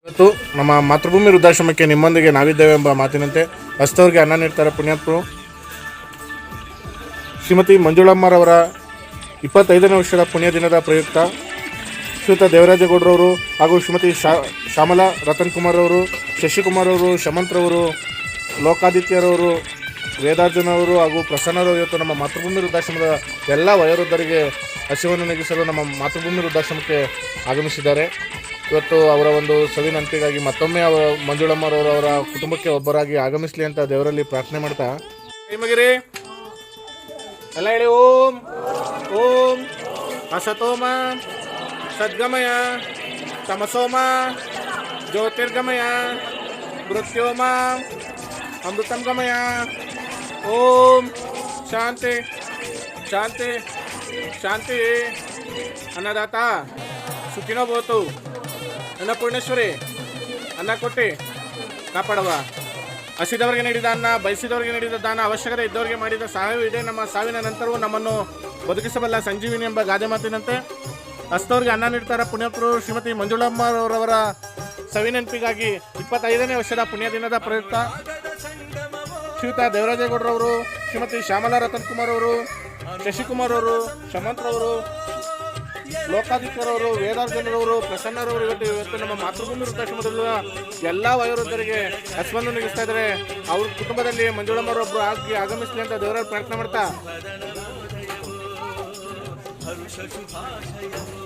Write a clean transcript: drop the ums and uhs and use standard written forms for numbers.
ಇವತ್ತು ನಮ್ಮ ಮಾತೃಭೂಮಿ ವೃದ್ಧಾಶ್ರಮಕ್ಕೆ ನಿಮ್ಮೊಂದಿಗೆ ನಾವಿದ್ದೇವೆ ಎಂಬ ಮಾತಿನಂತೆ ಹಸ್ತವರಿಗೆ ಅನ್ನ ನೀಡ್ತಾರೆ ಪುಣ್ಯಾತ್ಮರು ಶ್ರೀಮತಿ ಮಂಜುಳಮ್ಮರವರ 25ನೇ ವರ್ಷದ ಪುಣ್ಯ ದಿನದ ಪ್ರಯುಕ್ತ ಶ್ರೀಯುತ ದೇವರಾಜೇಗೌಡರವರು ಹಾಗೂ ಶ್ರೀಮತಿ ಶ್ಯಾಮಲಾ ರತನ್ ಕುಮಾರ್ ಅವರು, ಶಶಿಕುಮಾರ್ ಅವರು, ಶಮಂತ್ರವರು, ಲೋಕಾದಿತ್ಯರವರು, ವೇದಾರ್ಜುನವರು ಹಾಗೂ ಪ್ರಸನ್ನರವರು ಇವತ್ತು ನಮ್ಮ ಮಾತೃಭೂಮಿ ವೃದ್ಧಾಶ್ರಮದ ಎಲ್ಲ ವಯೋವೃದ್ಧರಿಗೆ ಹಸಿವನ್ನು ನೀಗಿಸಲು ನಮ್ಮ ಮಾತೃಭೂಮಿ ವೃದ್ಧಾಶ್ರಮಕ್ಕೆ ಆಗಮಿಸಿದ್ದಾರೆ. ಇವತ್ತು ಅವರ ಒಂದು ಸವಿನಂತಿಗಾಗಿ ಮತ್ತೊಮ್ಮೆ ಮಂಜುಳಮ್ಮರವರು ಅವರ ಕುಟುಂಬಕ್ಕೆ ಒಬ್ಬರಾಗಿ ಆಗಮಿಸಲಿ ಅಂತ ದೇವರಲ್ಲಿ ಪ್ರಾರ್ಥನೆ ಮಾಡ್ತಾ ನಿಮಗಿರಿ ಎಲ್ಲ ಹೇಳಿ. ಓಂ ಓಂ ಅಸತೋಮ ಸದ್ಗಮಯ ತಮಸೋಮ ಜ್ಯೋತಿರ್ಗಮಯ ಮೃತ್ಯೋಮ ಅಮೃತಂ ಗಮಯ. ಓಂ ಶಾಂತಿ ಶಾಂತಿ ಶಾಂತಿ. ಅನ್ನದಾತ ಸುಖಿನೋ ಬೋತು. ಅನ್ನಪೂರ್ಣೇಶ್ವರಿ ಅನ್ನ ಕೊಟ್ಟು ಕಾಪಾಡವ. ಹಸಿದವರಿಗೆ ನೀಡಿದ ಅನ್ನ, ಬಯಸಿದವರಿಗೆ ನೀಡಿದ ದಾನ, ಅವಶ್ಯಕತೆ ಇದ್ದವರಿಗೆ ಮಾಡಿದ ಸಹಾಯವೂ ಇದೆ. ನಮ್ಮ ಸಾವಿನ ನಂತರವೂ ನಮ್ಮನ್ನು ಬದುಕಿಸಬಲ್ಲ ಸಂಜೀವಿನಿ ಎಂಬ ಗಾದೆ ಮಾತಿನಂತೆ ಹಸ್ತವರಿಗೆ ಅನ್ನ ನೀಡ್ತಾರೆ ಪುಣ್ಯಪುರು ಶ್ರೀಮತಿ ಮಂಜುಳಮ್ಮರವರ ಸವಿನೆನಪಿಗಾಗಿ 25ನೇ ವರ್ಷದ ಪುಣ್ಯ ದಿನದ ಪ್ರಯುಕ್ತ ಶ್ರೀಯುತ ದೇವರಾಜೇಗೌಡರವರು, ಶ್ರೀಮತಿ ಶ್ಯಾಮಲಾ ರತನ್ ಕುಮಾರ್ ಅವರು, ಶಶಿಕುಮಾರ್ ಅವರು, ಶಮಂತ್ರವರು, ಲೋಕಾದಿತ್ಯರವರು, ವೇದಾರ್ಜುನರವರು, ಪ್ರಸನ್ನರವರು ಇವತ್ತು ನಮ್ಮ ಮಾತೃಭೂಮಿ ವೃದ್ಧಾಶ್ರಮದಲ್ಲಿರುವ ಎಲ್ಲ ವಯೋವೃದ್ಧರಿಗೆ ಹಸಿವನ್ನು ನೀಗಿಸ್ತಾ ಇದ್ದಾರೆ. ಅವ್ರ ಕುಟುಂಬದಲ್ಲಿ ಮಂಜುಳಮ್ಮರೊಬ್ಬರು ಆಗಮಿಸಲಿ ಅಂತ ದೇವರಲ್ಲಿ ಪ್ರಾರ್ಥನೆ ಮಾಡ್ತಾ